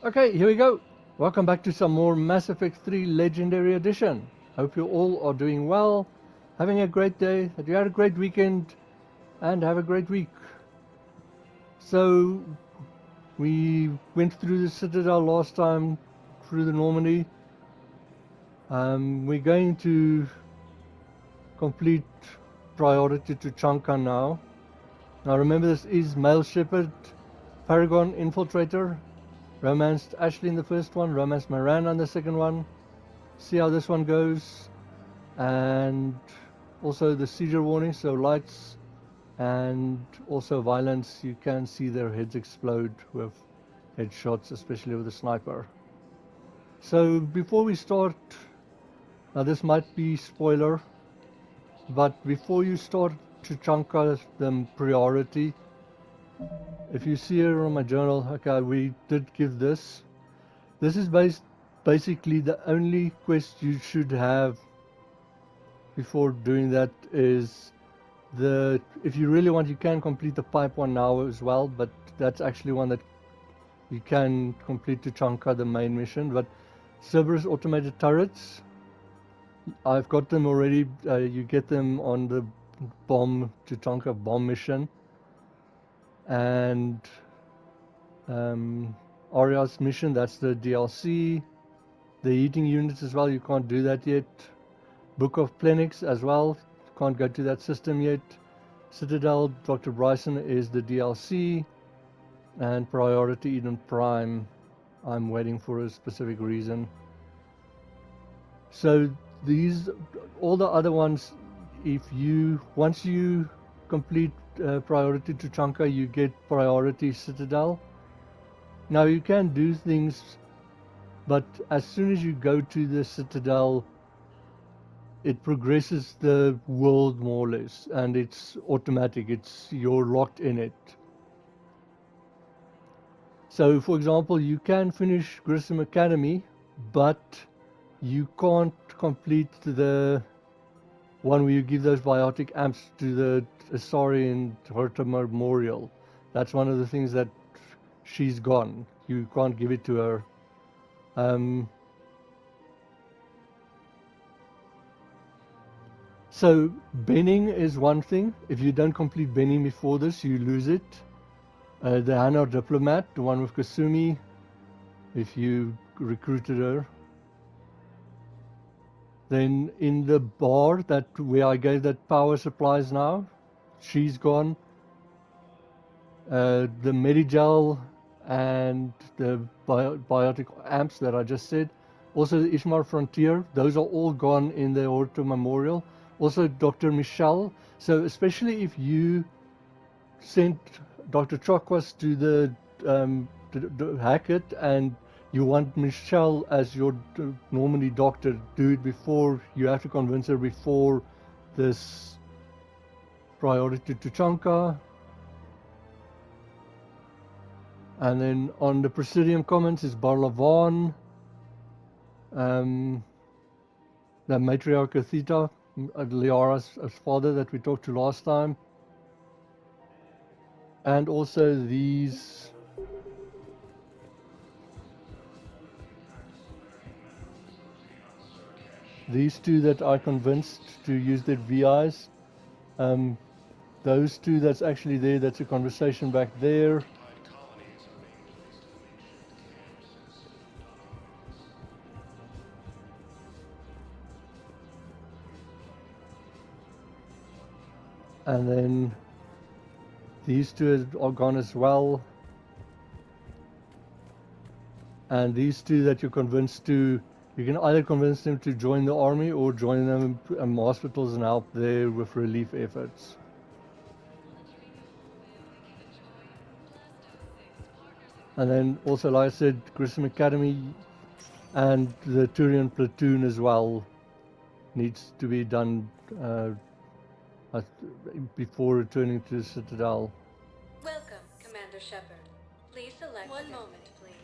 Okay, here we go. Welcome back to some more Mass Effect 3 Legendary Edition. Hope you all are doing well, having a great day, that you had a great weekend, and have a great week. So, we went through the Citadel last time, through the Normandy. We're going to complete priority to Tuchanka now. Now remember, this is male Shepard, Paragon, Infiltrator, romanced Ashley in the first one, romanced Miranda in the second one. See how this one goes. And also the seizure warning, so lights and also violence. You can see their heads explode with headshots, especially with a sniper. So before we start, now this might be spoiler, but before you start Tuchanka, the priority, if you see here on my journal, okay, we did give this. This is basically the only quest you should have before doing that is if you really want, you can complete the pipe one now as well, but that's actually one that you can complete to Tuchanka, the main mission. But Cerberus automated turrets, I've got them already. You get them on the Tuchanka bomb mission, and Aria's mission, that's the DLC. The heating units as well, you can't do that yet. Book of Plenix as well, can't go to that system yet. Citadel, Dr. Bryson is the DLC, and Priority Eden Prime, I'm waiting for a specific reason. So all the other ones, once you complete Priority Tuchanka, you get Priority Citadel. Now you can do things, but as soon as you go to the Citadel, it progresses the world more or less, and it's automatic. You're locked in it. So, for example, you can finish Grissom Academy, but you can't complete the one where you give those biotic amps to the Asari and Herta Memorial. That's one of the things that she's gone. You can't give it to her. So Benning is one thing. If you don't complete Benning before this, you lose it. The Hanar Diplomat, the one with Kasumi, if you recruited her. Then in the bar where I gave that power supplies now, she's gone. The Medigel and the biotic amps that I just said. Also the Ishmar Frontier, those are all gone in the Horta Memorial. Also Dr. Michelle. So especially if you sent Dr. Chokwas to the to hack it, and you want Michelle as your Normandy doctor, do it before. You have to convince her before this priority to Tuchanka. And then on the Presidium comments is Barlavan, the Matriarch of Theta, Liara's father that we talked to last time. And also these two that I convinced to use their VIs. Those two that's actually there, that's a conversation back there. And then these two are gone as well. And these two that you're convinced to, you can either convince them to join the army or join them in hospitals and help there with relief efforts. And then also, like I said, Grissom Academy and the Turian platoon as well needs to be done before returning to the Citadel. Welcome, Commander Shepard. Please select one moment, please.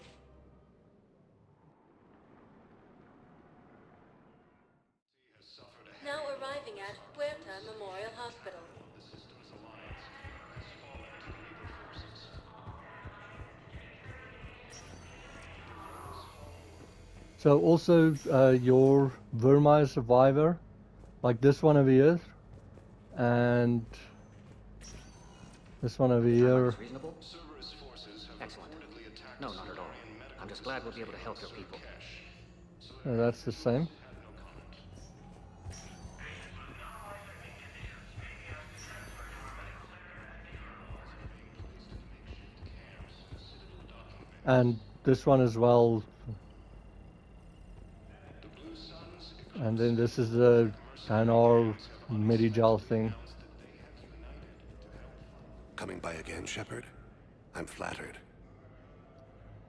Now arriving at Huerta Memorial Hospital. So also your Vermeer survivor, like this one over here, and this one over Timeline here. is reasonable? Excellent. No, not at all. I'm just glad we'll be able to help your people. That's the same. And this one as well. And then this is the Hanar Medigel thing. Coming by again, Shepard? I'm flattered.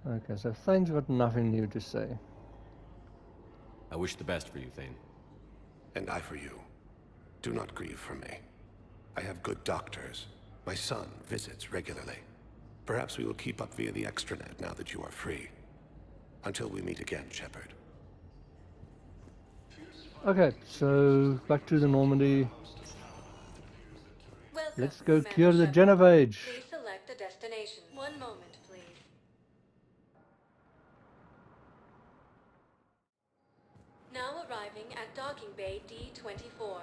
Okay, so Thane's got nothing new to say. I wish the best for you, Thane. And I for you. Do not grieve for me. I have good doctors. My son visits regularly. Perhaps we will keep up via the extranet now that you are free. Until we meet again, Shepard. Okay, so back to the Normandy. Welcome, Let's go Commander clear the Shepard. Genophage. Please select a destination. One moment, please. Now arriving at docking bay D24.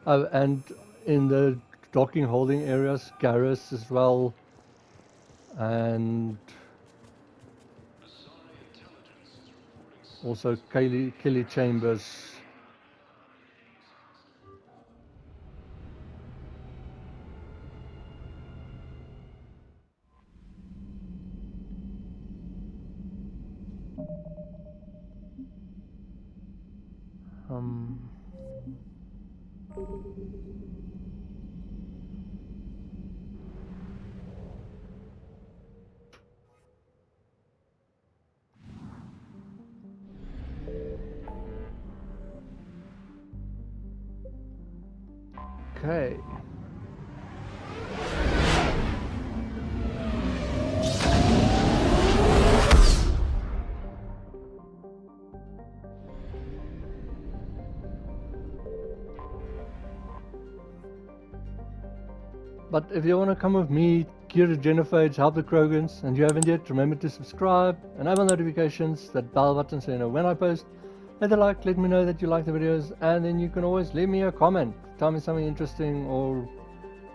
Oh, and in the docking holding areas, Garrus as well. And also Kelly Chambers. Um, okay. But if you want to come with me, cure the Genophage, help the Krogans, and you haven't yet, remember to subscribe, enable notifications, that bell button so you know when I post. Hit a like, let me know that you like the videos, and then you can always leave me a comment. Tell me something interesting or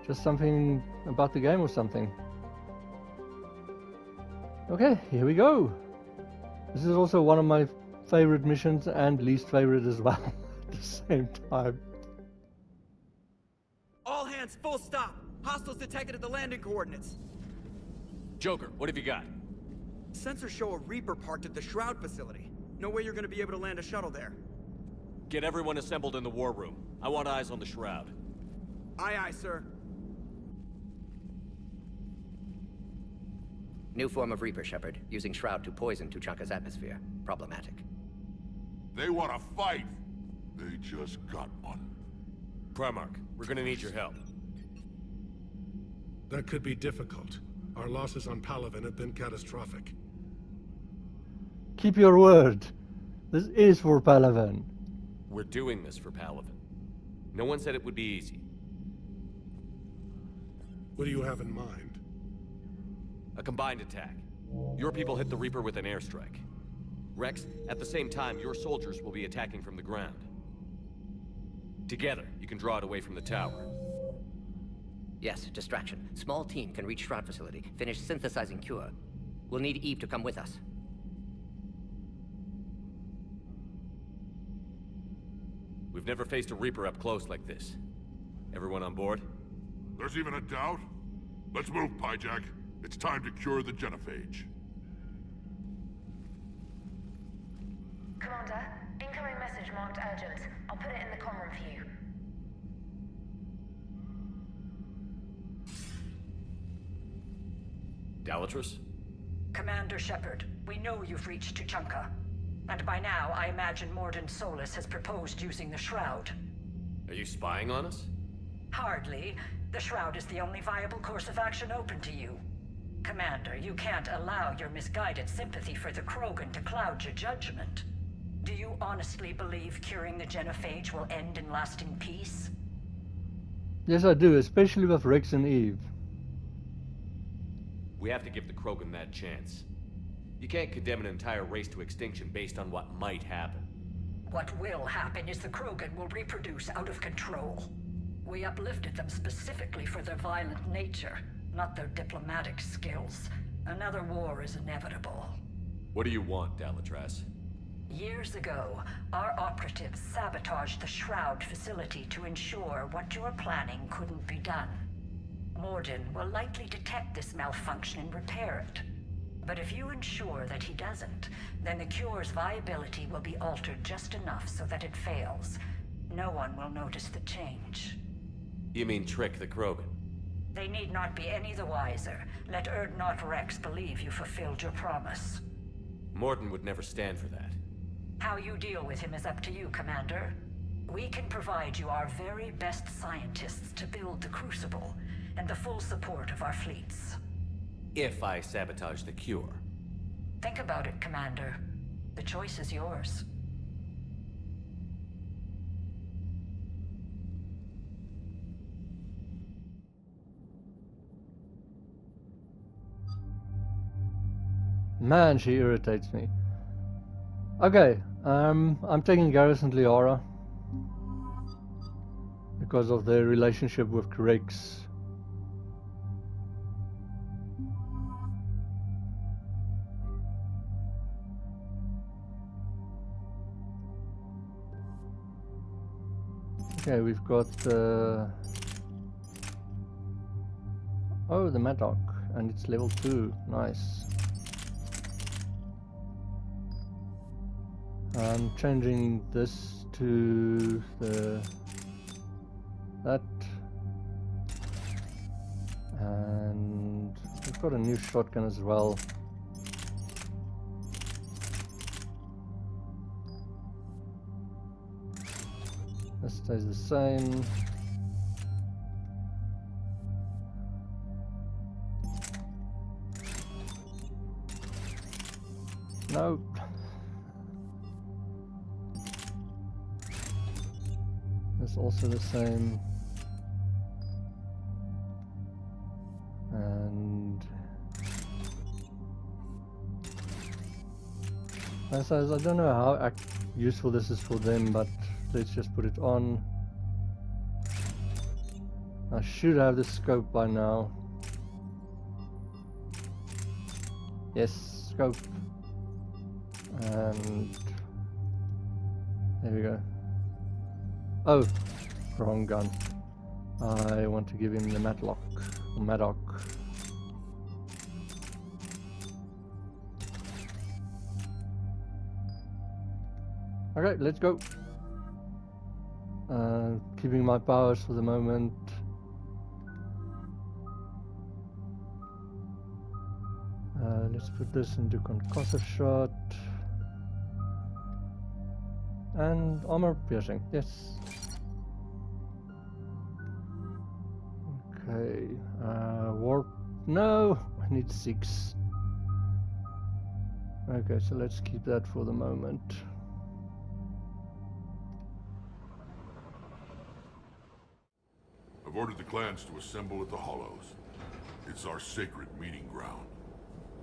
just something about the game or something. Okay, here we go. This is also one of my favorite missions and least favorite as well at the same time. All hands, full stop! Hostiles detected at the landing coordinates. Joker, what have you got? Sensors show a Reaper parked at the Shroud facility. No way you're gonna be able to land a shuttle there. Get everyone assembled in the war room. I want eyes on the Shroud. Aye, aye, sir. New form of Reaper, Shepard, using Shroud to poison Tuchanka's atmosphere. Problematic. They want to fight. They just got one. Primarch, we're gonna need your help. That could be difficult. Our losses on Palaven have been catastrophic. Keep your word. This is for Palaven. We're doing this for Palaven. No one said it would be easy. What do you have in mind? A combined attack. Your people hit the Reaper with an airstrike. Rex, at the same time, your soldiers will be attacking from the ground. Together, you can draw it away from the tower. Yes, distraction. Small team can reach Shroud facility, finish synthesizing cure. We'll need Eve to come with us. We've never faced a Reaper up close like this. Everyone on board? There's even a doubt? Let's move, Pyjack. It's time to cure the Genophage. Commander, incoming message marked urgent. I'll put it in the comm room for you. Dalatrus? Commander Shepard, we know you've reached Tuchanka. And by now, I imagine Mordin Solus has proposed using the Shroud. Are you spying on us? Hardly. The Shroud is the only viable course of action open to you. Commander, you can't allow your misguided sympathy for the Krogan to cloud your judgment. Do you honestly believe curing the Genophage will end in lasting peace? Yes, I do, especially with Rex and Eve. We have to give the Krogan that chance. You can't condemn an entire race to extinction based on what might happen. What will happen is the Krogan will reproduce out of control. We uplifted them specifically for their violent nature, not their diplomatic skills. Another war is inevitable. What do you want, Dalatras? Years ago, our operatives sabotaged the Shroud facility to ensure what you are planning couldn't be done. Morden will likely detect this malfunction and repair it. But if you ensure that he doesn't, then the cure's viability will be altered just enough so that it fails. No one will notice the change. You mean trick the Krogan? They need not be any the wiser. Let Urdnot Rex believe you fulfilled your promise. Morden would never stand for that. How you deal with him is up to you, Commander. We can provide you our very best scientists to build the Crucible, and the full support of our fleets. If I sabotage the cure. Think about it, Commander. The choice is yours. Man, she irritates me. Okay, I'm taking Garrison Liara because of their relationship with Rex. Okay, we've got oh, the Maddock, and it's level 2. Nice. I'm changing this to that, and we've got a new shotgun as well. This stays the same. No. That's also the same. And I don't know how useful this is for them, but let's just put it on. I should have the scope by now. Yes, scope. And there we go. Oh, wrong gun. I want to give him the Matlock, or Maddock. Okay, let's go. Keeping my powers for the moment. Let's put this into concussive shot. And armor piercing, yes. Okay, warp, no, I need 6. Okay, so let's keep that for the moment. I've ordered the clans to assemble at the Hollows. It's our sacred meeting ground.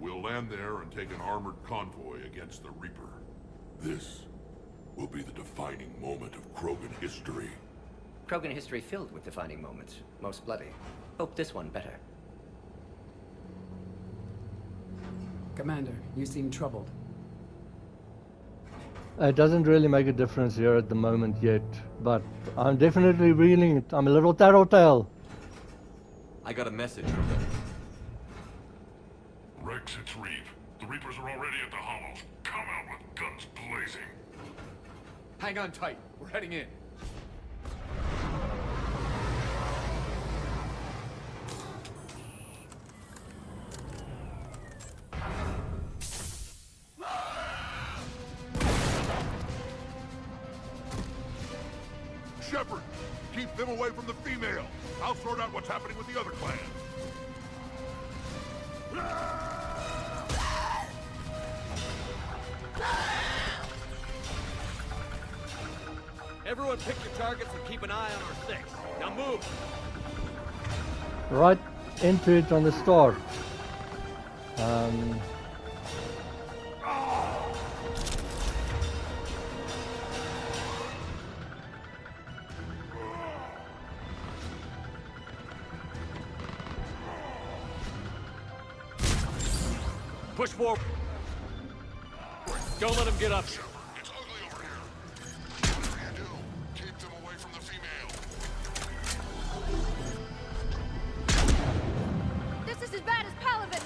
We'll land there and take an armored convoy against the Reaper. This will be the defining moment of Krogan history. Krogan history filled with defining moments. Most bloody. Hope this one better. Commander, you seem troubled. It doesn't really make a difference here at the moment yet, but I'm definitely reeling it. I'm a little tattletale. I got a message from them. Rex, it's Reeve. The Reapers are already at the Hollows. Come out with guns blazing. Hang on tight. We're heading in. Shepard, keep them away from the female. I'll sort out what's happening with the other clans. Everyone pick your targets and keep an eye on our 6. Now move! Right into it on the start. Push forward. Don't let him get up. Shepard, it's ugly over here. Whatever you do, keep them away from the female. This is as bad as Paladin!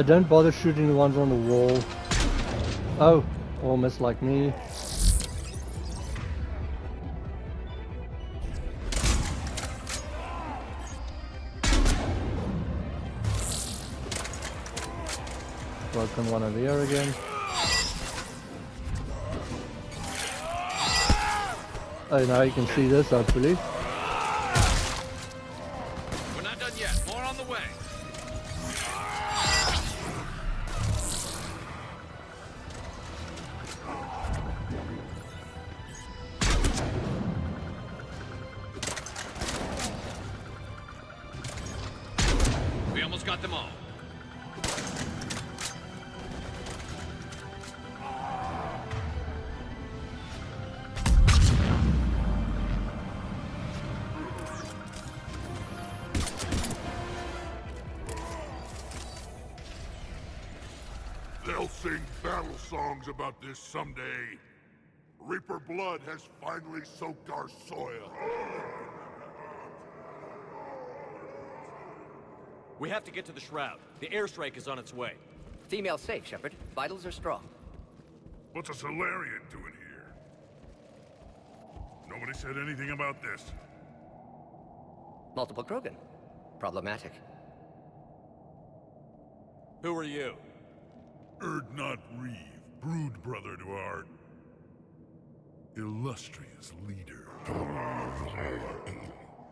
Don't bother shooting the ones on the wall. Oh, almost like me. Broken one over here again. Oh, now you can see this, hopefully. We're not done yet. More on the way. We almost got them all. They'll sing battle songs about this someday. Reaper blood has finally soaked our soil. We have to get to the Shroud. The airstrike is on its way. Female safe, Shepard. Vitals are strong. What's a Solarian doing here? Nobody said anything about this. Multiple Krogan. Problematic. Who are you? Erdnot Reeve, brood brother to our illustrious leader.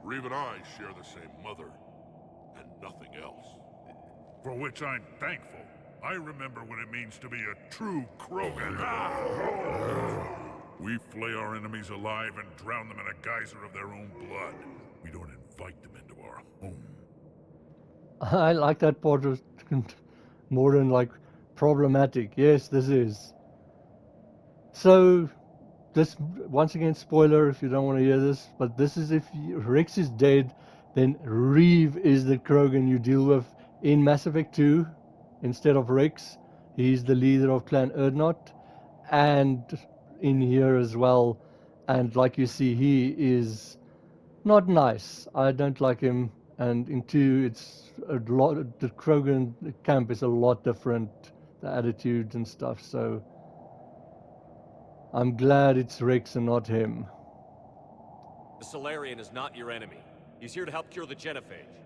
Reeve and I share the same mother, and nothing else. For which I'm thankful. I remember what it means to be a true Krogan. We flay our enemies alive and drown them in a geyser of their own blood. We don't invite them into our home. I like that part of more than like problematic. Yes, this is. So, this once again spoiler if you don't want to hear this, but this is if Rex is dead, then Reeve is the Krogan you deal with in Mass Effect 2 instead of Rex. He's the leader of Clan Erdnot, and in here as well. And like you see, he is not nice. I don't like him. And in 2, it's a lot. The Krogan camp is a lot different, the attitude and stuff. So I'm glad it's Rex and not him. The Solarian is not your enemy. He's here to help cure the Genophage.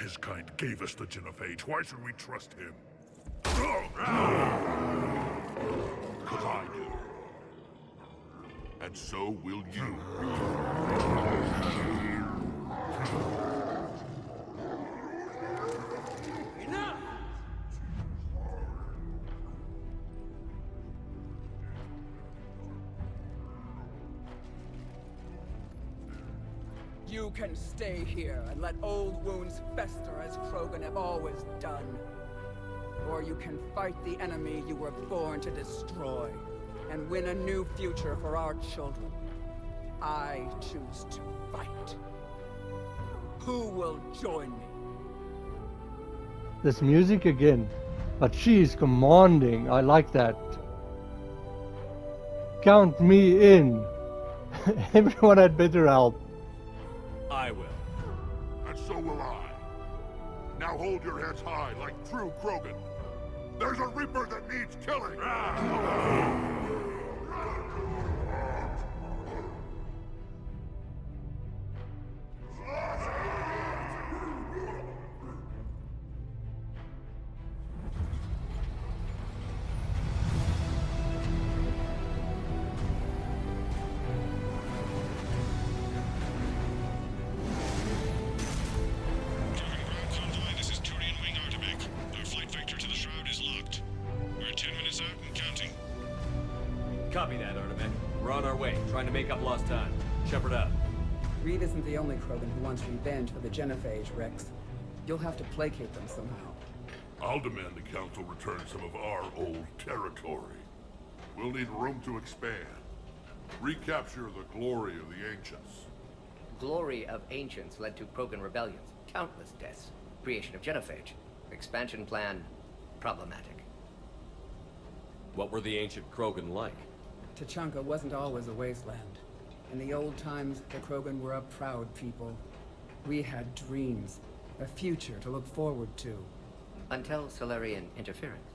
His kind gave us the Genophage. Why should we trust him? Because I do. And so will you. Enough! You can stay here and let old wounds fester as Krogan have always done. Or you can fight the enemy you were born to destroy and win a new future for our children. I choose to fight. Who will join me? This music again, but she's commanding. I like that. Count me in. Everyone had better help. I will. And so will I. Now hold your heads high like true Krogan. There's a Reaper that needs killing. Copy that, Artemec. We're on our way, trying to make up lost time. Shepard out. Reed isn't the only Krogan who wants revenge for the Genophage, Rex. You'll have to placate them somehow. I'll demand the Council return some of our old territory. We'll need room to expand. Recapture the glory of the Ancients. Glory of ancients led to Krogan rebellions. Countless deaths. Creation of Genophage. Expansion plan, problematic. What were the ancient Krogan like? Tuchanka wasn't always a wasteland. In the old times, the Krogan were a proud people. We had dreams, a future to look forward to. Until Solarian interference.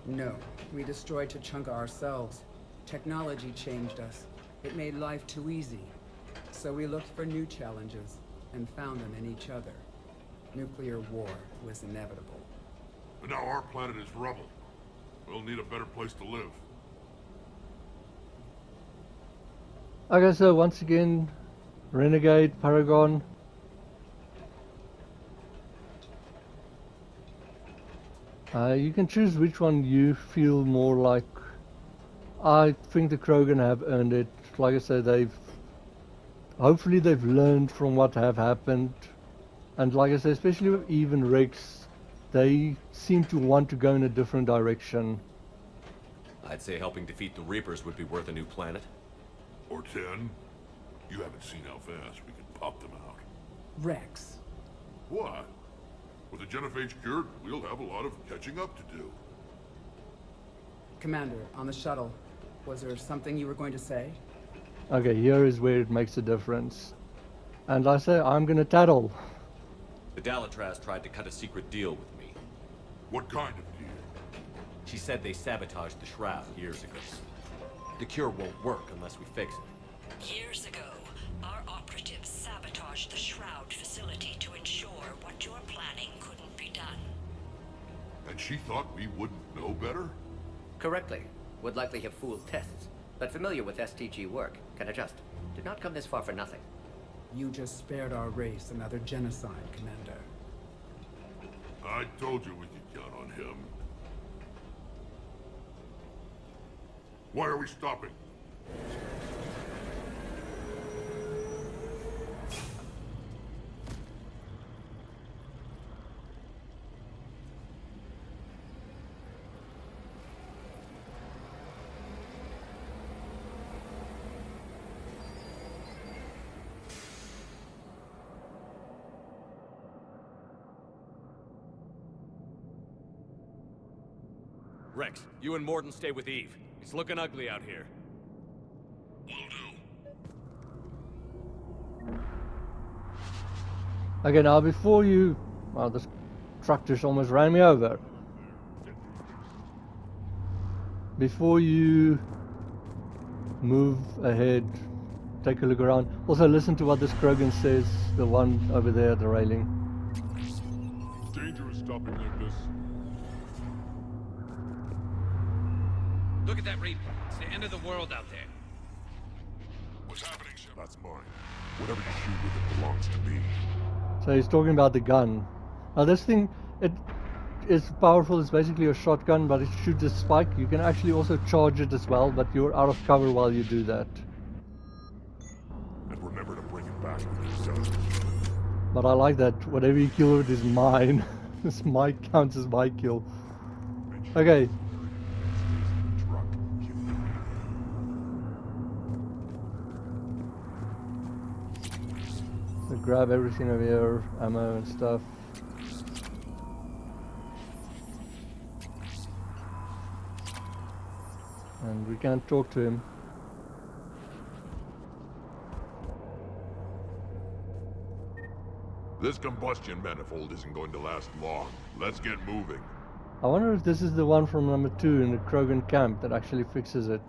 No, we destroyed Tuchanka ourselves. Technology changed us. It made life too easy. So we looked for new challenges, and found them in each other. Nuclear war was inevitable. But now our planet is rubble. We'll need a better place to live. Okay, so once again, Renegade, Paragon. You can choose which one you feel more like. I think the Krogan have earned it. Like I said, hopefully they've learned from what have happened. And like I said, especially with Eve and Rex, they seem to want to go in a different direction. I'd say helping defeat the Reapers would be worth a new planet. Or 10. You haven't seen how fast we can pop them out. Rex. What? With the Genophage cured, we'll have a lot of catching up to do. Commander, on the shuttle, was there something you were going to say? Okay, here is where it makes a difference. And I say, I'm gonna tattle. The Dalatraz tried to cut a secret deal with me. What kind of deal? She said they sabotaged the Shroud years ago. The cure won't work unless we fix it. Years ago, our operatives sabotaged the Shroud facility to ensure what you're planning couldn't be done. And she thought we wouldn't know better? Correctly. Would likely have fooled tests, but familiar with STG work, can adjust. Did not come this far for nothing. You just spared our race another genocide, Commander. I told you we could count on him. Why are we stopping? Rex, you and Morden stay with Eve. It's looking ugly out here. Okay, now before you... Well, this truck just almost ran me over. Before you move ahead, take a look around. Also listen to what this Krogan says, the one over there at the railing. It's dangerous stopping like this. Look at that Reaper. It's the end of the world out there. What's happening, Shepard? That's mine. Whatever you shoot with it belongs to me. So he's talking about the gun. Now this thing, it is powerful. It's basically a shotgun, but it shoots a spike. You can actually also charge it as well, but you're out of cover while you do that. And remember to bring it back when you're done. But I like that. Whatever you kill with is mine. This might count as my kill. Okay. So grab everything over here, ammo and stuff. And we can't talk to him. This combustion manifold isn't going to last long. Let's get moving. I wonder if this is the one from number 2 in the Krogan camp that actually fixes it.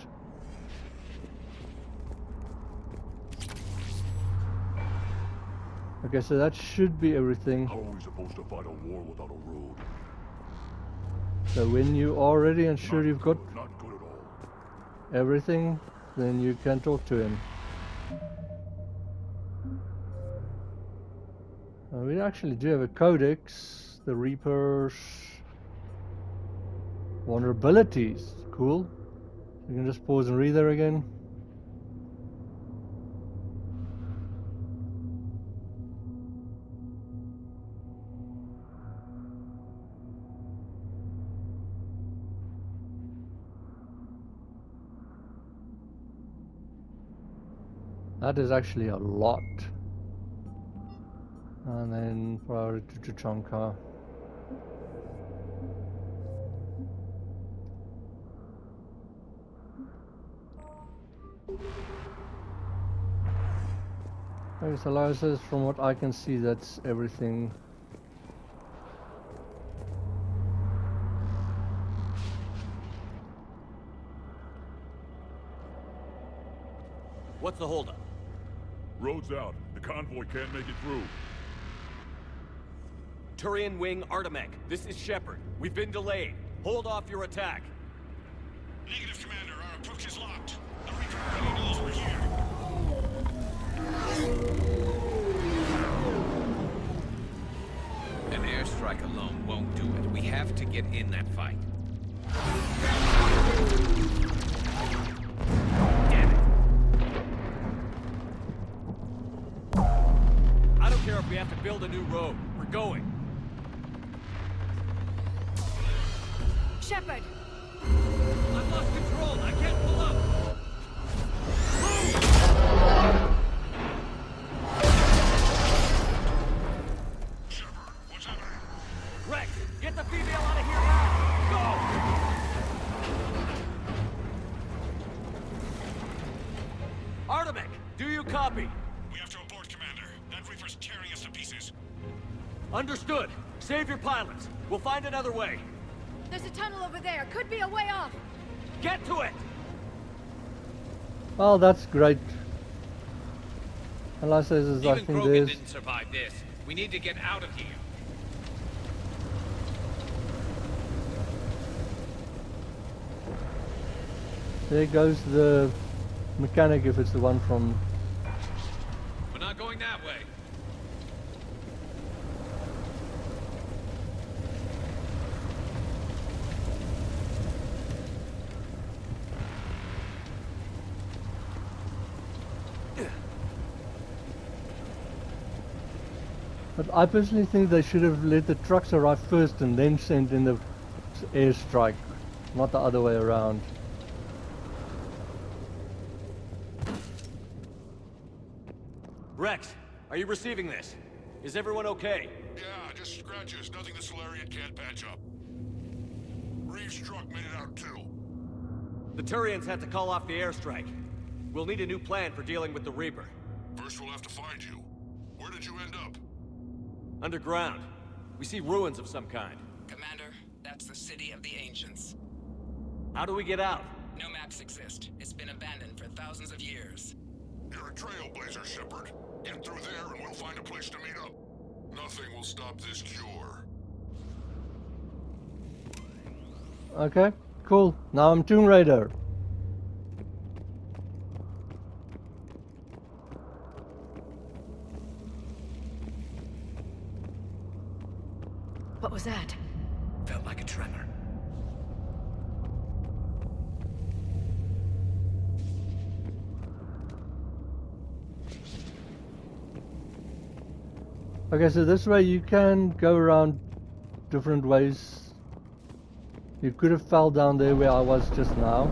Okay, so that should be everything. How are we supposed to fight a war without a road? So when you are ready and sure you've got Not good at all. everything, then you can talk to him. We actually do have a codex. The Reaper's vulnerabilities. Cool. You can just pause and read there again. That is actually a lot. And then priority to Tuchanka. Okay, so Lara says from what I can see that's everything. What's the holdup? Road's out. The convoy can't make it through. Turian Wing Artemek, this is Shepard. We've been delayed. Hold off your attack. Negative, Commander. Our approach is locked. The Reaper already knows we're here. An airstrike alone won't do it. We have to get in that fight. Damn it! I don't care if we have to build a new road. We're going. Shepard! I've lost control. I can't pull up. Shepard, what's happening? Rex, get the female out of here now! Go! Artemek, do you copy? We have to abort, Commander. That Reaper's tearing us to pieces. Understood. Save your pilots. We'll find another way. There's a tunnel over there. Could be a way off. Get to it! Well, that's great. Lara says is I Even think Krogan there's... didn't survive this. We need to get out of here. There goes the mechanic if it's the one from... We're not going that way. But I personally think they should have let the trucks arrive first and then sent in the airstrike, not the other way around. Rex, are you receiving this? Is everyone okay? Yeah, just scratches. Nothing the Solarian can't patch up. Reeves' truck made it out too. The Turians had to call off the airstrike. We'll need a new plan for dealing with the Reaper. First we'll have to find you. Where did you end up? Underground. We see ruins of some kind. Commander, that's the City of the Ancients. How do we get out? No maps exist. It's been abandoned for thousands of years. You're a trailblazer, Shepard. Get through there and we'll find a place to meet up. Nothing will stop this cure. Okay, cool. Now I'm Tomb Raider. What was that? Felt like a tremor. Okay, so this way you can go around different ways. You could have fell down there where I was just now.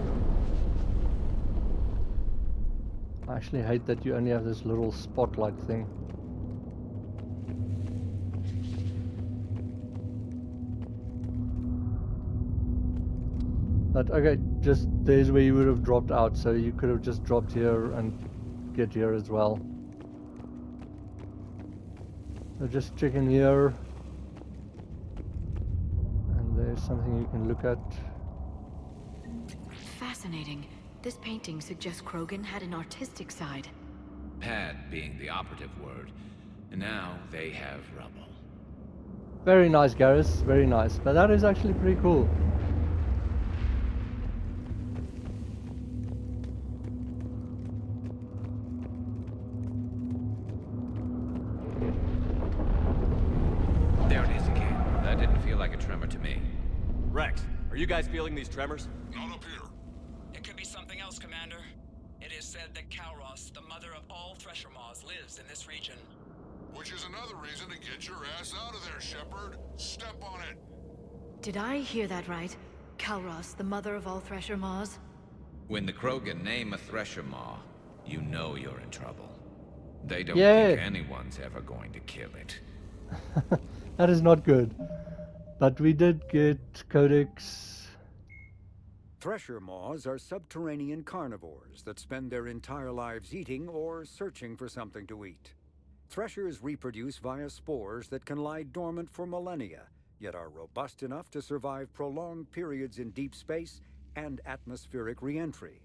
I actually hate that you only have this little spotlight thing. But okay, just there's where you would have dropped out, so you could have just dropped here and get here as well. So just check in here, and there's something you can look at. Fascinating. This painting suggests Krogan had an artistic side. Had being the operative word. And now they have rubble. Very nice, Garrus, very nice. But that is actually pretty cool. There it is again. That didn't feel like a tremor to me. Rex, are you guys feeling these tremors? Not up here. It could be something else, Commander. It is said that Kalros, the mother of all Thresher Maws, lives in this region. Which is another reason to get your ass out of there, Shepard. Step on it. Did I hear that right? Kalros, the mother of all Thresher Maws? When the Krogan name a Thresher Maw, you know you're in trouble. They don't Yeah. think anyone's ever going to kill it. That is not good. But we did get Codex. Thresher maws are subterranean carnivores that spend their entire lives eating or searching for something to eat. Threshers reproduce via spores that can lie dormant for millennia, yet are robust enough to survive prolonged periods in deep space and atmospheric re-entry.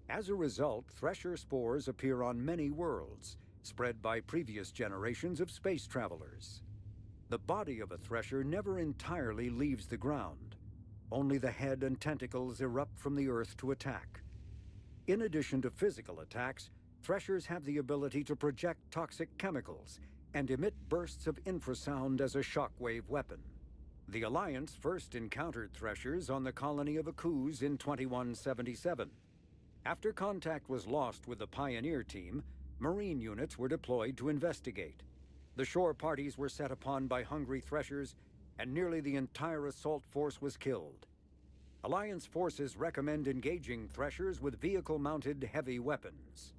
As a result, thresher spores appear on many worlds, spread by previous generations of space travelers. The body of a thresher never entirely leaves the ground. Only the head and tentacles erupt from the earth to attack. In addition to physical attacks, threshers have the ability to project toxic chemicals and emit bursts of infrasound as a shockwave weapon. The Alliance first encountered threshers on the colony of Akuz in 2177. After contact was lost with the Pioneer team, Marine units were deployed to investigate. The shore parties were set upon by hungry threshers, and nearly the entire assault force was killed. Alliance forces recommend engaging threshers with vehicle-mounted heavy weapons.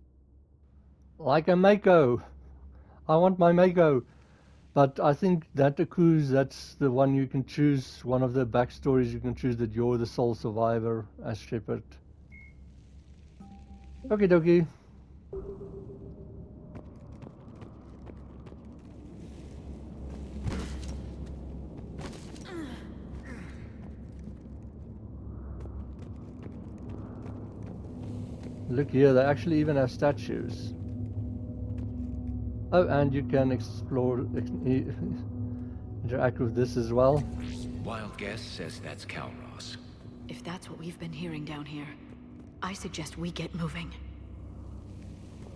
Like a Mako. I want my Mako. But I think that Akuz, that's the one you can choose. One of the backstories you can choose that you're the sole survivor as Shepard. Okie dokie. Look here, they actually even have statues. Oh, and you can explore, interact with this as well. Wild guess says that's Calros. If that's what we've been hearing down here, I suggest we get moving.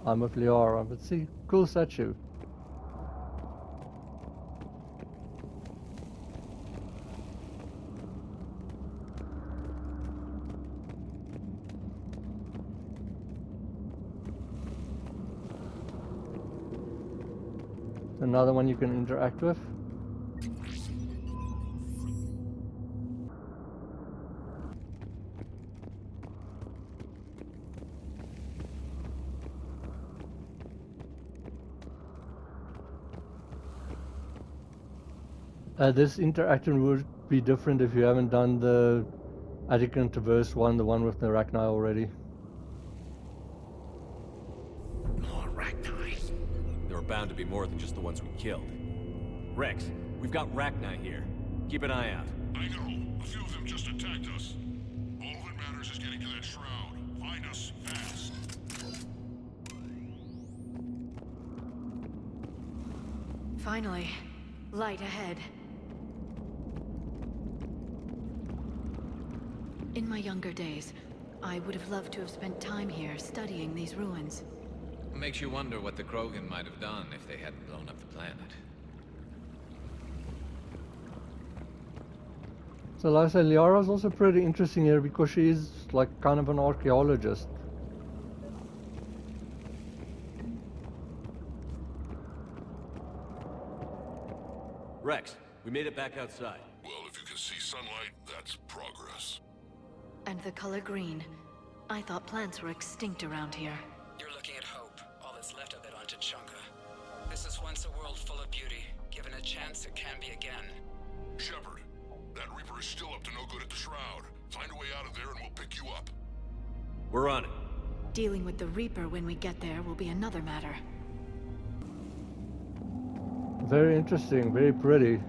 I'm with Liara, but see, cool statue. Another one you can interact with. This interaction would be different if you haven't done the Attican Traverse one, the one with the Arachni already. More Arachni. There are bound to be more than just the ones we killed. Rex, we've got Arachni here. Keep an eye out. I know. A few of them just attacked us. All that matters is getting to that shroud. Find us fast. Finally, light ahead. In my younger days, I would have loved to have spent time here studying these ruins. Makes you wonder what the Krogan might have done if they hadn't blown up the planet. So like I said, Liara's also pretty interesting here because she is like kind of an archaeologist. Rex, we made it back outside. Well, if you can see sunlight, that's progress. And the color green. I thought plants were extinct around here. You're looking at hope, all that's left of it on Tuchanka. This is once a world full of beauty. Given a chance, it can be again. Shepard, that Reaper is still up to no good at the Shroud. Find a way out of there and we'll pick you up. We're on it. Dealing with the Reaper when we get there will be another matter. Very interesting, very pretty.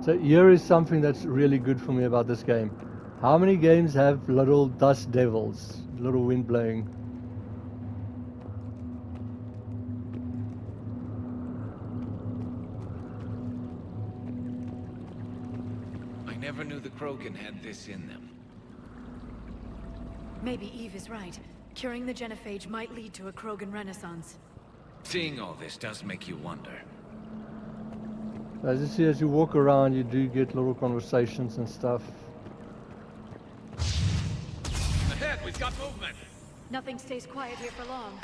So here is something that's really good for me about this game. How many games have little dust devils, little wind blowing? I never knew the Krogan had this in them. Maybe Eve is right. Curing the Genophage might lead to a Krogan renaissance. Seeing all this does make you wonder. As you see, as you walk around, you do get little conversations and stuff. Ahead, we've got movement! Nothing stays quiet here for long.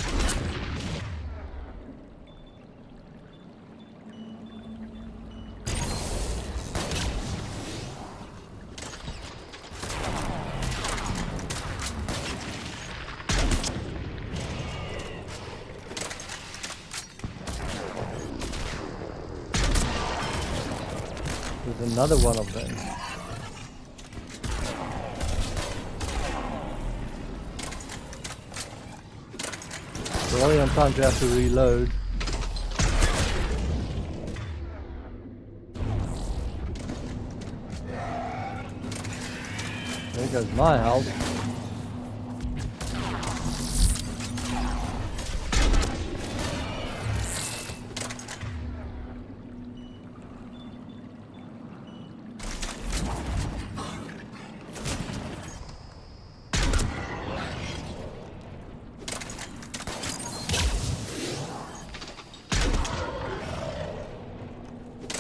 There's another one of them. So only on time to have to reload. There goes my health.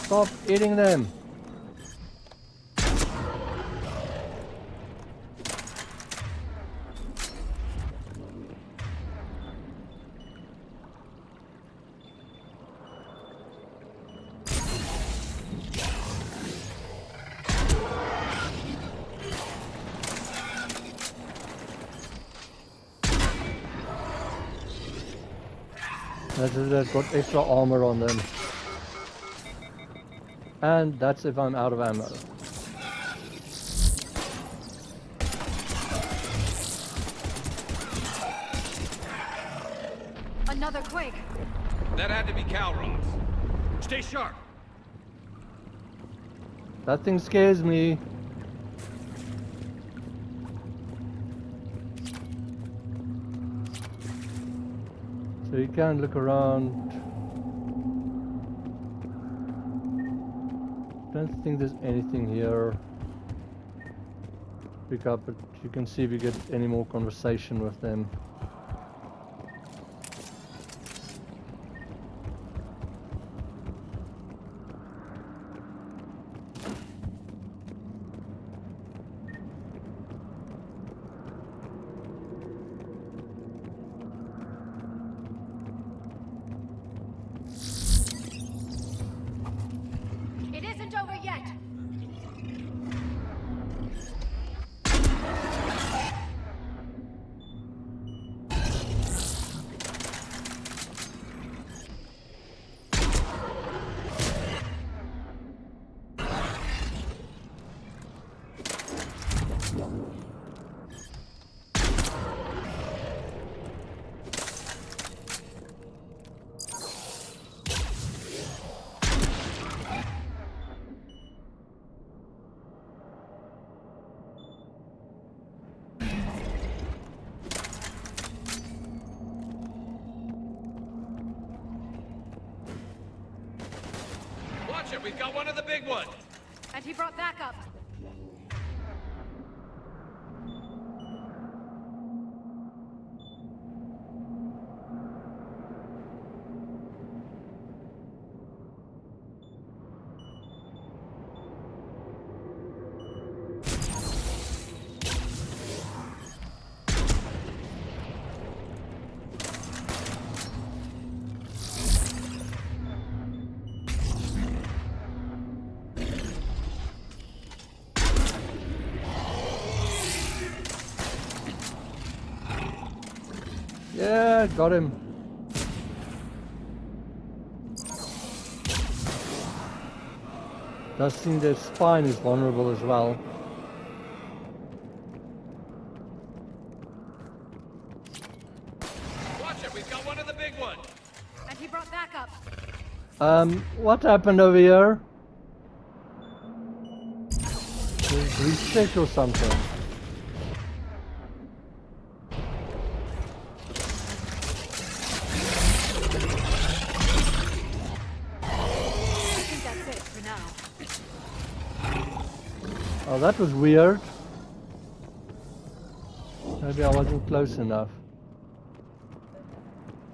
Stop eating them. They've got extra armor on them. And that's if I'm out of ammo. Another quake. That had to be Calros. Stay sharp. That thing scares me. So you can look around. Don't think there's anything here. Pick up, but you can see if you get any more conversation with them. It isn't over yet. Watch it, we've got one of the big ones. And he brought backup. Yeah, got him. Does seem their spine is vulnerable as well. Watch it, we've got one of the big ones. And he brought backup. What happened over here? Reset or something. Oh, that was weird. Maybe I wasn't close enough.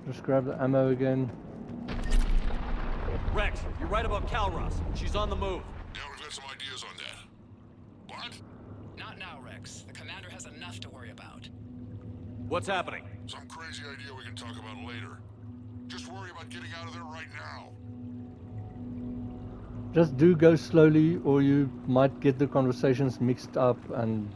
Just grab the ammo again. Rex, you're right about Calros. She's on the move. Yeah, we've got some ideas on that. What? Not now, Rex. The commander has enough to worry about. What's happening? Some crazy idea we can talk about later. Just worry about getting out of there right now. Just do go slowly, or you might get the conversations mixed up and...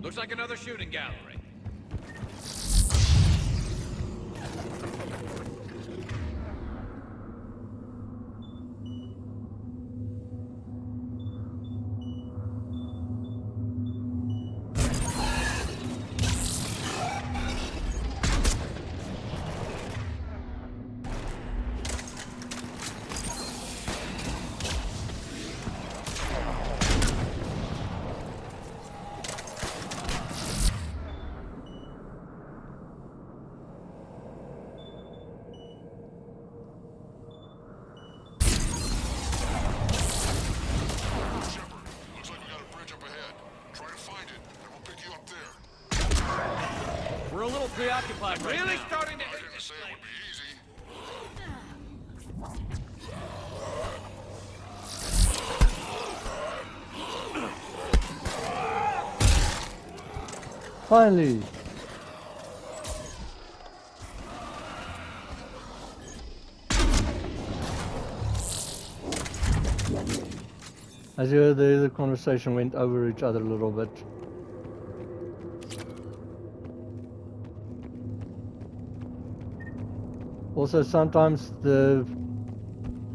Looks like another shooting gallery. We're a little preoccupied right Really now. starting to... I didn't say it would be easy. Finally! As you heard there, the conversation went over each other a little bit. Also, sometimes the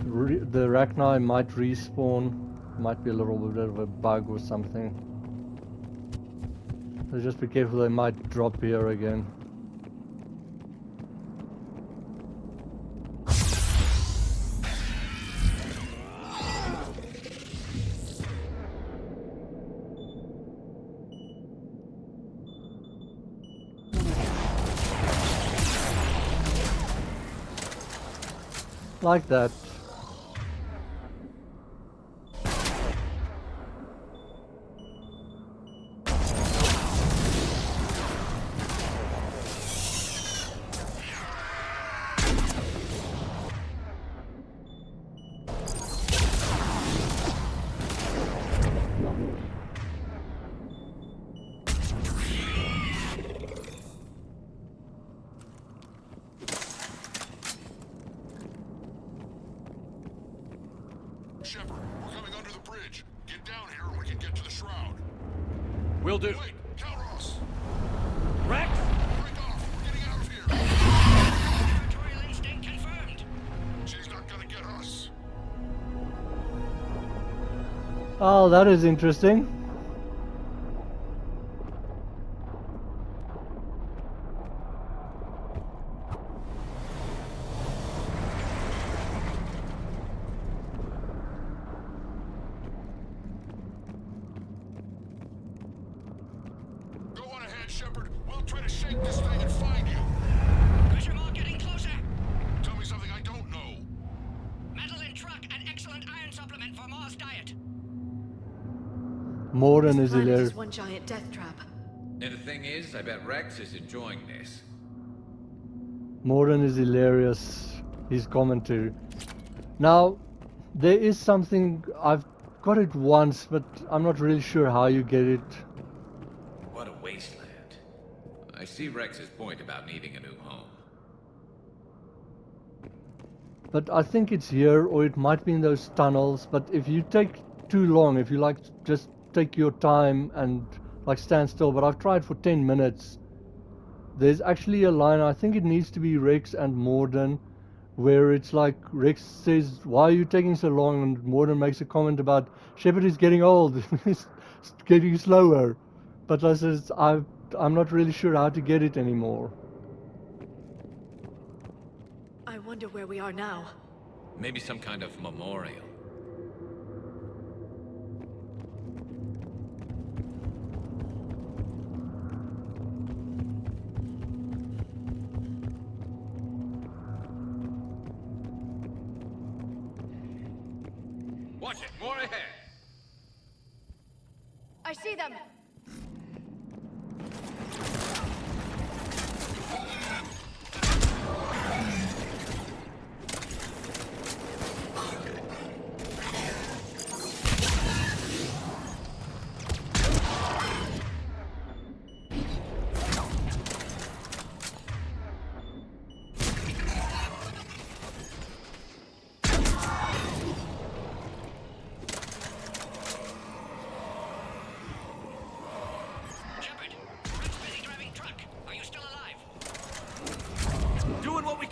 Rachni might respawn. Might be a little bit of a bug or something. So just be careful, they might drop here again. Like that. Shepard, we're coming under the bridge. Get down here and we can get to the shroud. Will do. Wait, Calros! Rex! Break off! We're getting out of here! Territorial instinct confirmed. She's not gonna get us. Oh, that is interesting. Go on ahead, Shepard. We'll try to shake this thing and find you. Pressure mark getting closer. Tell me something I don't know. Metal in truck and excellent iron supplement for Mars diet. Morden This is planet hilarious. is one giant death trap. And the thing is, I bet Rex is enjoying this. Morden is hilarious. His commentary. Now, there is something, I've got it once, but I'm not really sure how you get it. What a wasteland. I see Rex's point about needing a new home. But I think it's here, or it might be in those tunnels. But if you take too long, if you like just take your time and like stand still, but I've tried for 10 minutes. There's actually a line, I think it needs to be Rex and Morden, where it's like Rex says, "Why are you taking so long?" And Morden makes a comment about Shepard is getting old, he's getting slower. But I says, I'm not really sure how to get it anymore. I wonder where we are now. Maybe some kind of memorial. Watch it, more ahead. I see them.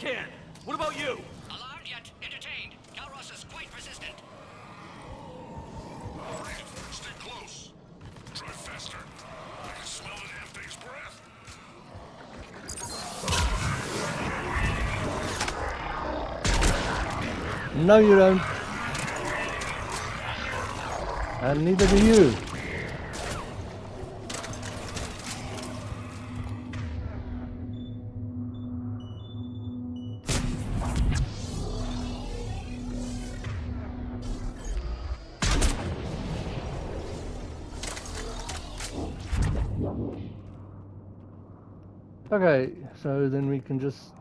can. What about you? Alarmed yet entertained. Calros is quite resistant. Reeve, stay close. Drive faster. I can smell the damn thing's breath. No, you don't. And neither do you. Okay, so then we can just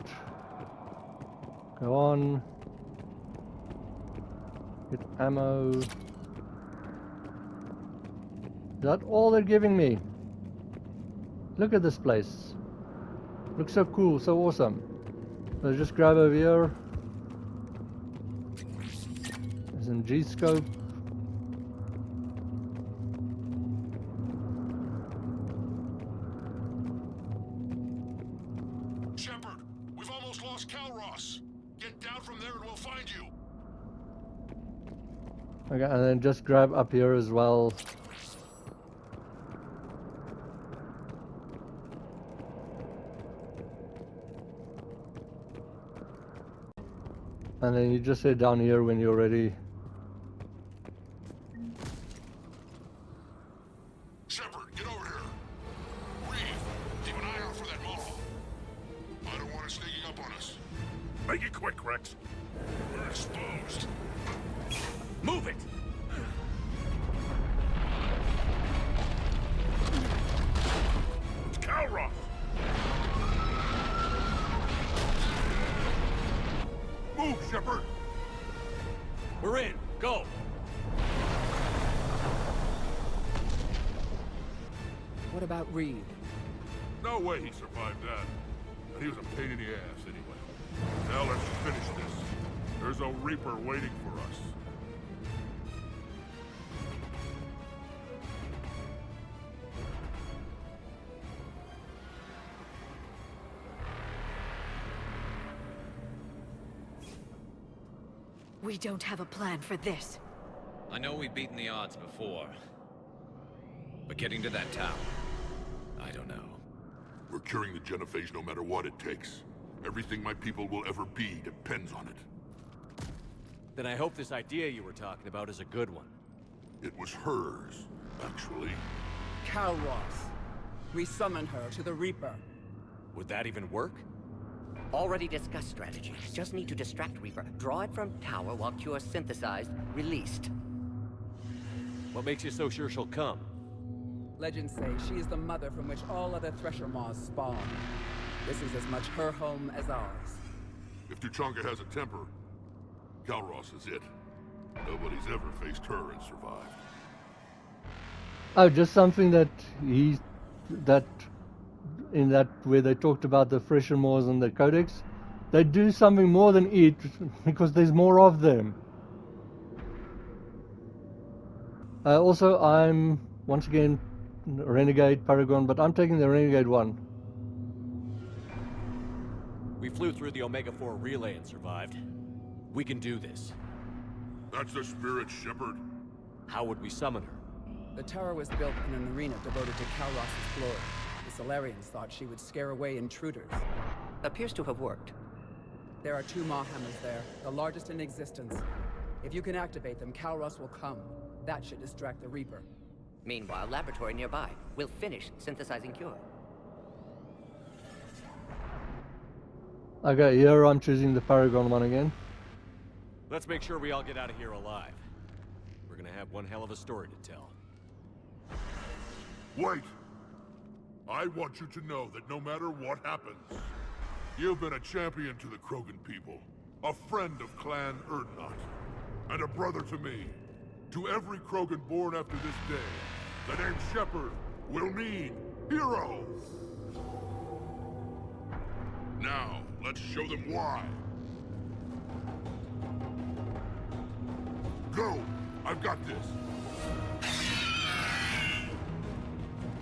go on, get ammo. Is that all they're giving me? Look at this place. Looks so cool, so awesome. So just grab over here. There's an G-scope. Shepard, we've almost lost Calros. Get down from there and we'll find you. Okay, and then just grab up here as well. And then you just head down here when you're ready. Shepard, get over here. Reeve, keep an eye out for that mall. I don't want it sneaking up on us. Make it quick, Rex. We're exposed. Move it! It's Calros. Move, Shepard. We're in. Go. What about Reeve? No way he survived that. And he was a pain in the ass anyway. Now let's finish this. There's a Reaper waiting for us. We don't have a plan for this. I know we've beaten the odds before. But getting to that tower, I don't know. We're curing the Genophage no matter what it takes. Everything my people will ever be depends on it. Then I hope this idea you were talking about is a good one. It was hers, actually. Calros. We summon her to the Reaper. Would that even work? Already discussed strategy. Just need to distract Reaper. Draw it from tower while Cure synthesized, released. What makes you so sure she'll come? Legends say she is the mother from which all other Thresher Maws spawn. This is as much her home as ours. If Tuchanka has a temper, Calros is it. Nobody's ever faced her and survived. Oh, just something that in that where they talked about the Thresher Maws and the Codex, they do something more than eat because there's more of them. Also, I'm once again Renegade Paragon, but I'm taking the Renegade one. We flew through the Omega-4 relay and survived. We can do this. That's the spirit, Shepard. How would we summon her? The tower was built in an arena devoted to Calros' glory. The Solarians thought she would scare away intruders. Appears to have worked. There are 2 Maw hammers there, the largest in existence. If you can activate them, Calros will come. That should distract the Reaper. Meanwhile, laboratory nearby. We'll finish synthesizing Cure. Okay, here I'm choosing the Paragon one again. Let's make sure we all get out of here alive. We're gonna have one hell of a story to tell. Wait! I want you to know that no matter what happens, you've been a champion to the Krogan people, a friend of Clan Erdnot, and a brother to me. To every Krogan born after this day, the name Shepard will mean hero! Now, let's show them why. Go! I've got this!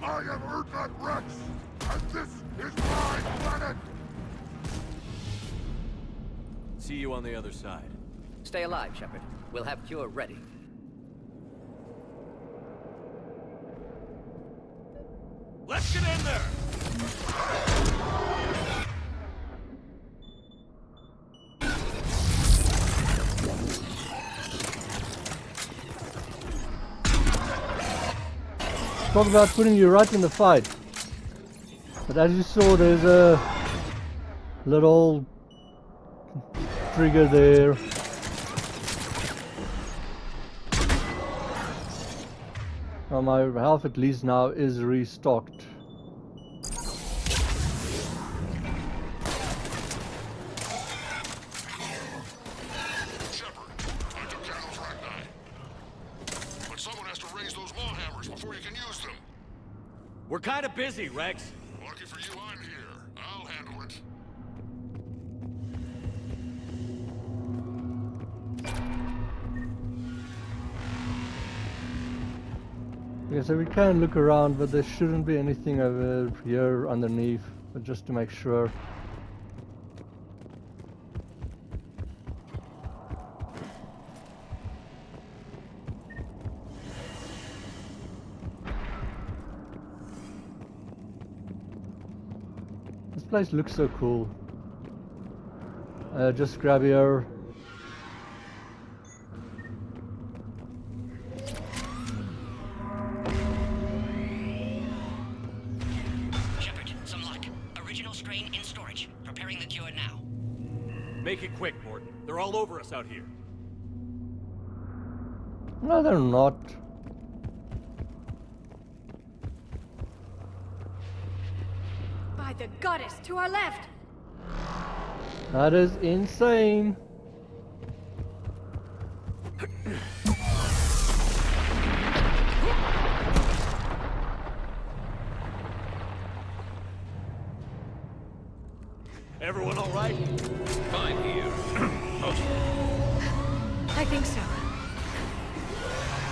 I am Erdnot Rex, and this is my planet! See you on the other side. Stay alive, Shepard. We'll have cure ready. Let's get in there! Talk about putting you right in the fight. But as you saw, there's a little trigger there. Well, my health at least now is restocked. Shepard, I took down those Ragni. But someone has to raise those maw hammers before you can use them. We're kind of busy, Rex. Lucky for you, I'm here. I'll handle it. Okay, so we can look around, but there shouldn't be anything over here underneath, but just to make sure. This place looks so cool. Just grab here. Shepard, some luck. Original strain in storage. Preparing the cure now. Make it quick, Morton. They're all over us out here. No, they're not. By the goddess, to our left! That is insane. Everyone all right? Fine here. I think so.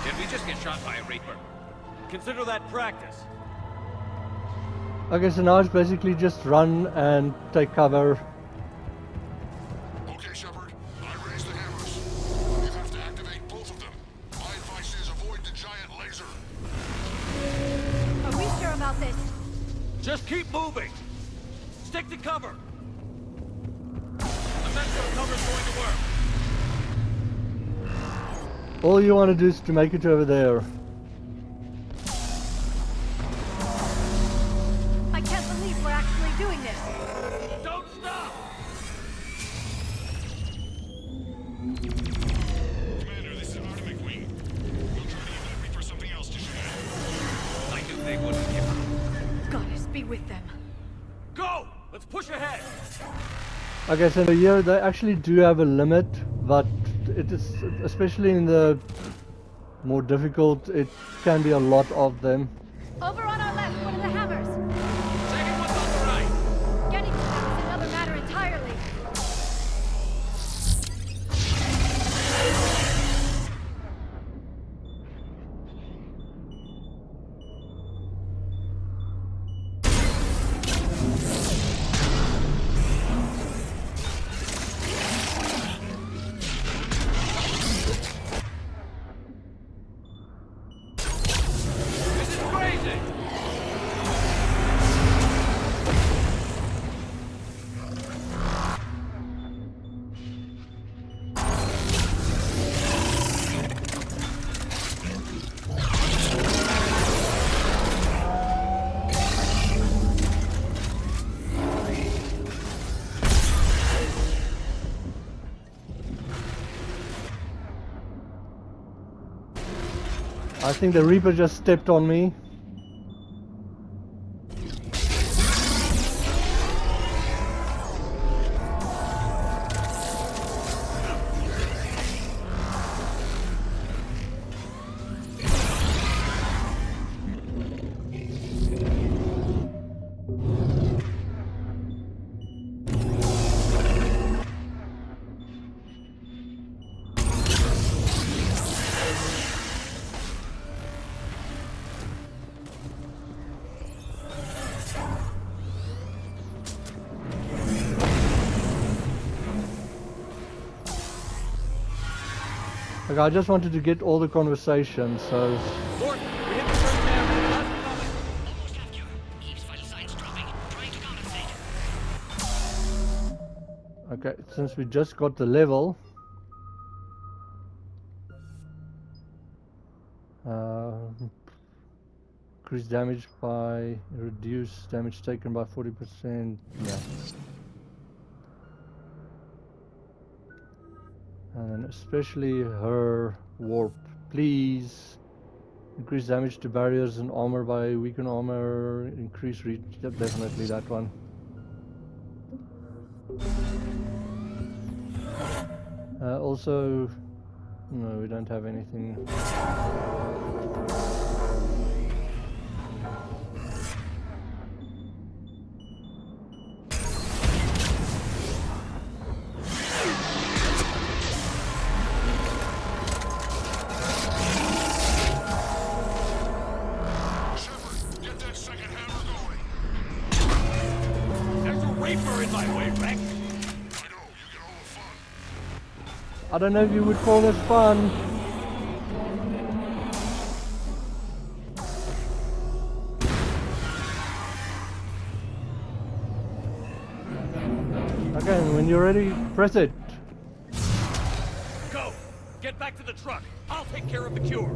Did we just get shot by a Reaper? Consider that practice. Okay, so now it's basically just run and take cover. Okay, Shepard. I raised the hammers. You have to activate both of them. My advice is avoid the giant laser. Are we sure about this? Just keep moving. Stick to cover. I'm not sure cover's going to work. All you want to do is to make it over there. I can't believe we're actually doing this. Don't stop! Commander, this is Atomic Wing. We'll try to use that Reaper something else to shoot at. I knew they wouldn't give up. Goddess, be with them. Go! Let's push ahead! Okay, so here they actually do have a limit, but it is, especially in the more difficult, it can be a lot of them. Over on our left, one of the hammers. Second one's on the right! Getting to them is another matter entirely. This is crazy! I think the Reaper just stepped on me. Okay, I just wanted to get all the conversations, so... Lord, we hit the first down. Almost have cure. Eve's vital signs dropping. Trying to compensate. Okay, since we just got the level... increase damage by... reduce damage taken by 40%. Yeah. And especially her warp. Please increase damage to barriers and armor by weaken armor, increase reach. Yep, definitely that one. Also, no, we don't have anything. I don't know if you would call this fun. Okay, when you're ready, press it. Go! Get back to the truck. I'll take care of the cure.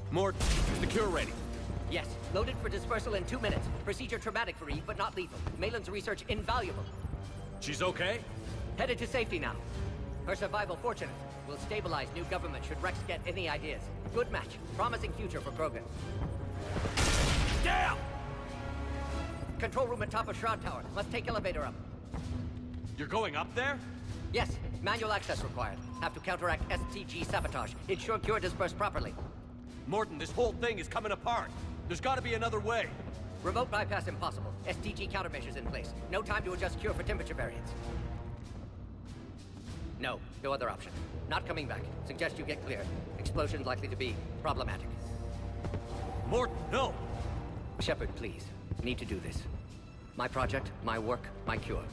Mort, is the cure ready? Yes, loaded for dispersal in 2 minutes. Procedure traumatic for Eve, but not lethal. Malin's research invaluable. She's okay? Headed to safety now. Her survival fortunate. Will stabilize new government should Rex get any ideas. Good match. Promising future for Krogan. Damn! Control room at top of Shroud Tower. Must take elevator up. You're going up there? Yes, manual access required. Have to counteract STG sabotage. Ensure cure dispersed properly. Morton, this whole thing is coming apart. There's gotta be another way. Remote bypass impossible. STG countermeasures in place. No time to adjust cure for temperature variance. No other option. Not coming back. Suggest you get clear. Explosion likely to be problematic. Morton, no! Shepard, please. Need to do this. My project, my work, my cure.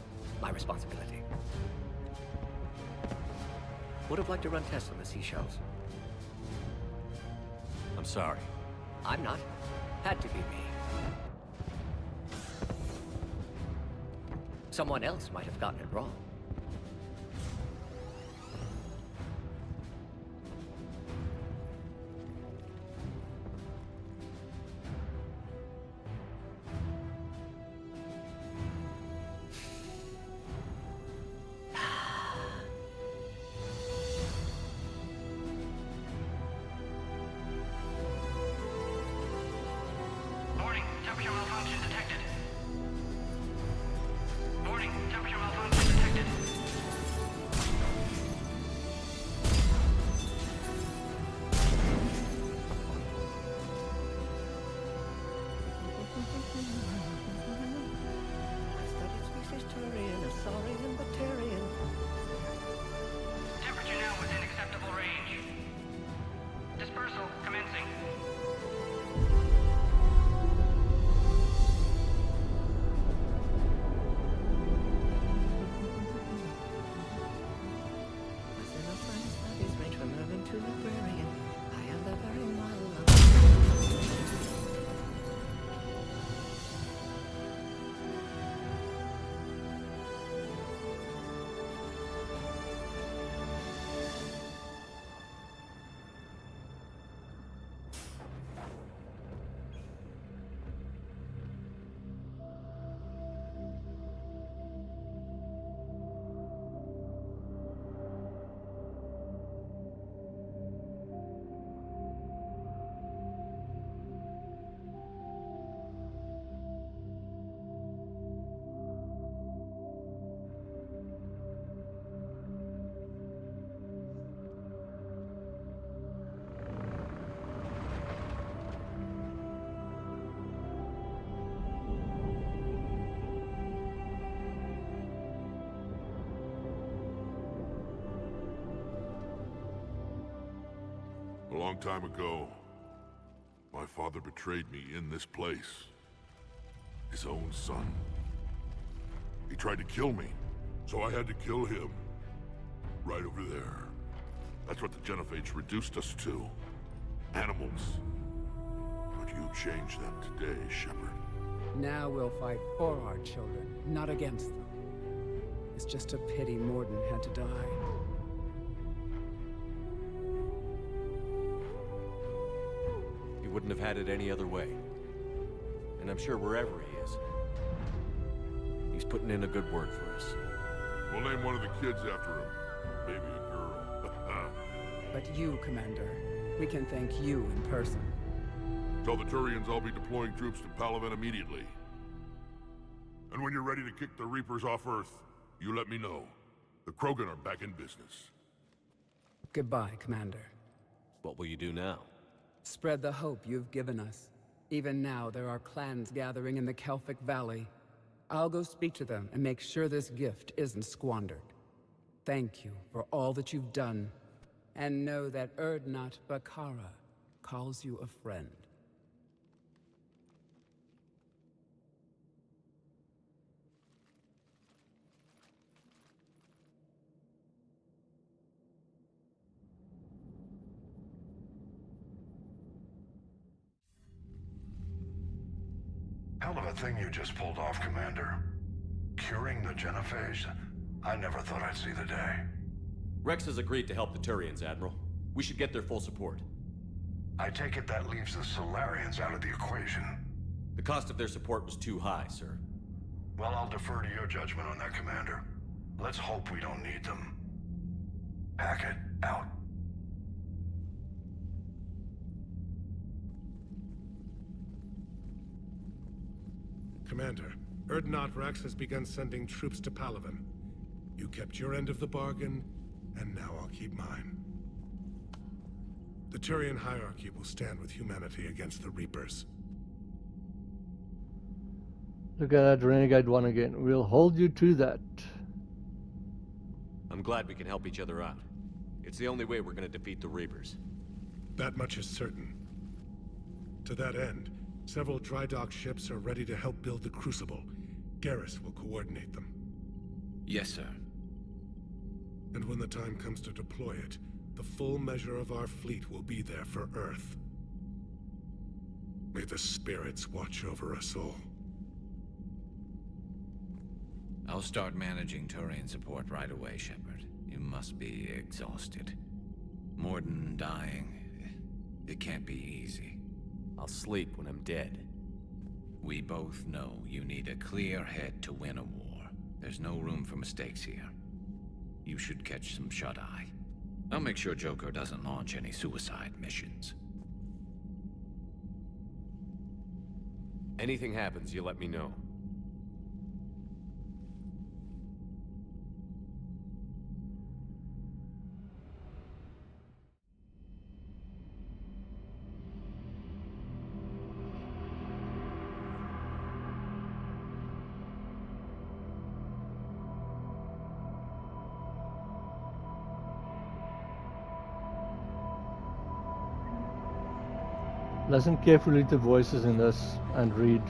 My responsibility. Would have liked to run tests on the seashells. I'm sorry. I'm not. Had to be me. Someone else might have gotten it wrong. Temperature malfunction detected. Warning, temperature malfunction detected. Turian, or Saurian, Batarian. Temperature now within acceptable range. Dispersal commencing. Within a science studies range from urban to librarian. I am the very model of... A long time ago, my father betrayed me in this place. His own son. He tried to kill me, so I had to kill him. Right over there. That's what the Genophage reduced us to. Animals. But you changed that today, Shepard. Now we'll fight for our children, not against them. It's just a pity Morden had to die. He wouldn't have had it any other way. And I'm sure wherever he is, he's putting in a good word for us. We'll name one of the kids after him. Maybe a girl. But you, Commander, we can thank you in person. Tell the Turians I'll be deploying troops to Palaven immediately. And when you're ready to kick the Reapers off Earth, you let me know. The Krogan are back in business. Goodbye, Commander. What will you do now? Spread the hope you've given us. Even now, there are clans gathering in the Kelphic Valley. I'll go speak to them and make sure this gift isn't squandered. Thank you for all that you've done. And know that Urdnot Bakara calls you a friend. Hell of a thing you just pulled off, Commander. Curing the Genophage? I never thought I'd see the day. Rex has agreed to help the Turians, Admiral. We should get their full support. I take it that leaves the Solarians out of the equation. The cost of their support was too high, sir. Well, I'll defer to your judgment on that, Commander. Let's hope we don't need them. Hackett, out. Commander, Urdnot Rex has begun sending troops to Palaven. You kept your end of the bargain, and now I'll keep mine. The Turian hierarchy will stand with humanity against the Reapers. Look at that Renegade one again. We'll hold you to that. I'm glad we can help each other out. It's the only way we're gonna defeat the Reapers. That much is certain. To that end, several dry dock ships are ready to help build the Crucible. Garrus will coordinate them. Yes, sir. And when the time comes to deploy it, the full measure of our fleet will be there for Earth. May the spirits watch over us all. I'll start managing Turian support right away, Shepard. You must be exhausted. Morden dying. It can't be easy. I'll sleep when I'm dead. We both know you need a clear head to win a war. There's no room for mistakes here. You should catch some shut-eye. I'll make sure Joker doesn't launch any suicide missions. Anything happens, you let me know. Listen carefully to voices in this and read.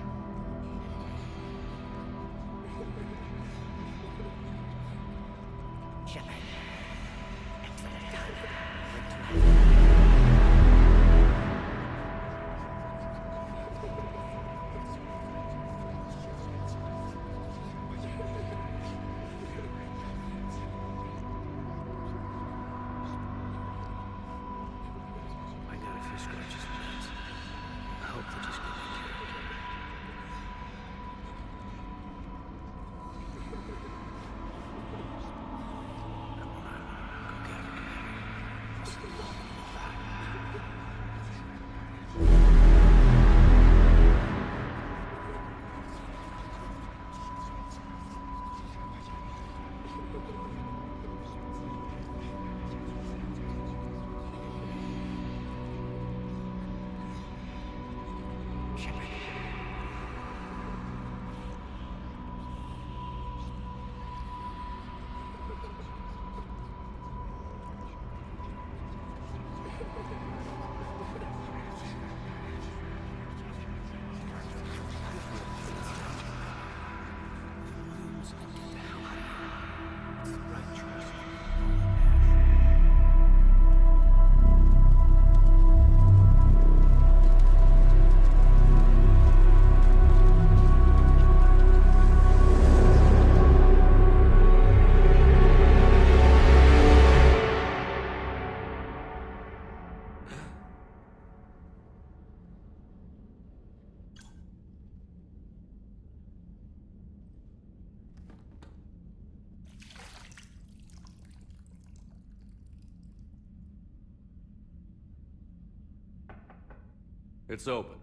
It's open.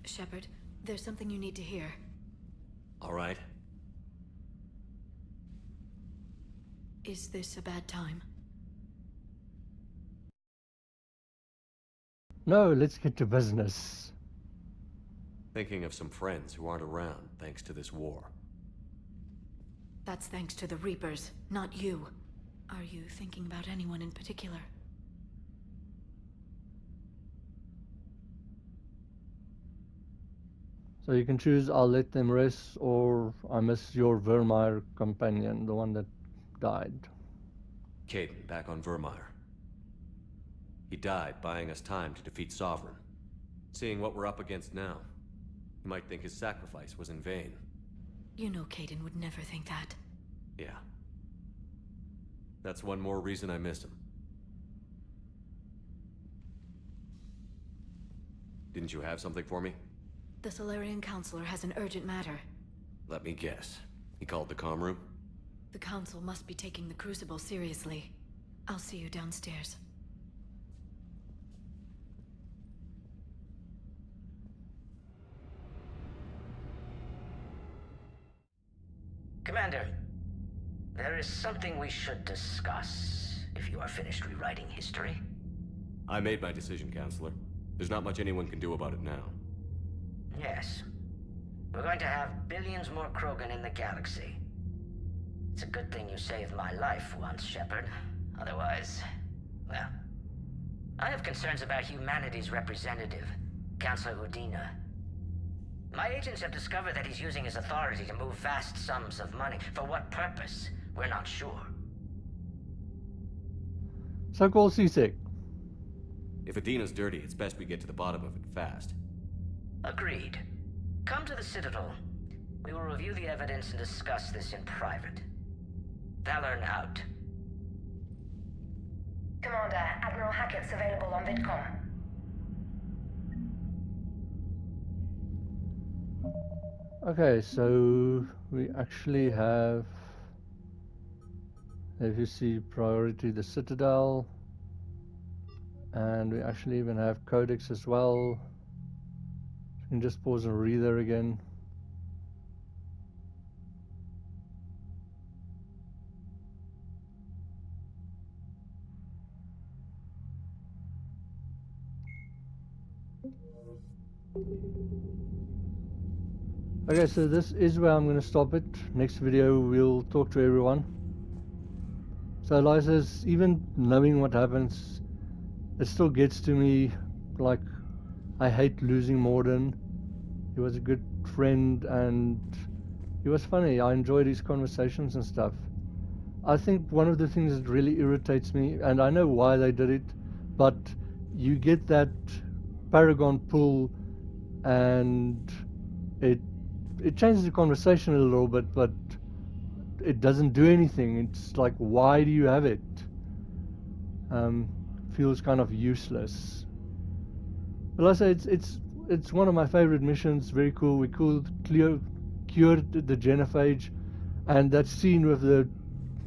Shepard, there's something you need to hear. All right. Is this a bad time? No, let's get to business. Thinking of some friends who aren't around thanks to this war. That's thanks to the Reapers, not you. Are you thinking about anyone in particular? So you can choose I'll let them rest or I miss your Vermeer companion, the one that died. Caden, back on Vermeer. He died buying us time to defeat Sovereign. Seeing what we're up against now, you might think his sacrifice was in vain. You know Caden would never think that. Yeah. That's one more reason I miss him. Didn't you have something for me? The Solarian Counselor has an urgent matter. Let me guess. He called the comm room? The Council must be taking the Crucible seriously. I'll see you downstairs. Commander, there is something we should discuss, if you are finished rewriting history. I made my decision, Counselor. There's not much anyone can do about it now. Yes. We're going to have billions more Krogan in the galaxy. It's a good thing you saved my life once, Shepard. Otherwise, well... I have concerns about humanity's representative, Councilor Udina. My agents have discovered that he's using his authority to move vast sums of money. For what purpose? We're not sure. So-called CSEC. If Adina's dirty, it's best we get to the bottom of it fast. Agreed. Come to the Citadel. We will review the evidence and discuss this in private. Valorn out. Commander, Admiral Hackett's available on VidCom. Okay, so we actually have, if you see, priority the Citadel, and we actually even have Codex as well. You can just pause and read there again. Okay, so this is where I'm going to stop it. Next video we'll talk to everyone. So Eliza's, even knowing what happens, it still gets to me. Like, I hate losing Morden. He was a good friend and he was funny. I enjoyed his conversations and stuff. I think one of the things that really irritates me, and I know why they did it, but you get that Paragon pull and it changes the conversation a little bit, but it doesn't do anything. It's like, why do you have it? Feels kind of useless. But like I say, it's one of my favorite missions. Very cool. We cured the Genophage, and that scene with the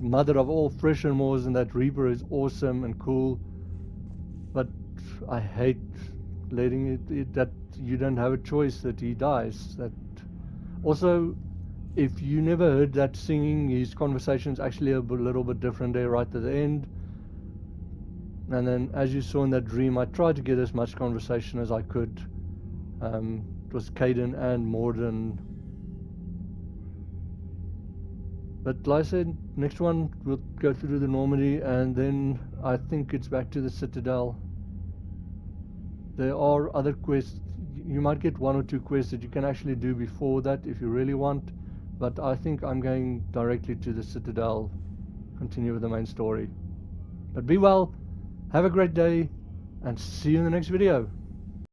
mother of all Threshermores and that Reaper is awesome and cool. But I hate letting it that you don't have a choice, that he dies. That also, if you never heard that singing, his conversation's actually a little bit different there right at the end. And then, as you saw in that dream, I tried to get as much conversation as I could. It was Caden and Morden. But like I said, next one we'll go through the Normandy, and then I think it's back to the Citadel. There are other quests. You might get 1 or 2 quests that you can actually do before that if you really want. But I think I'm going directly to the Citadel, continue with the main story. But be well, have a great day, and see you in the next video.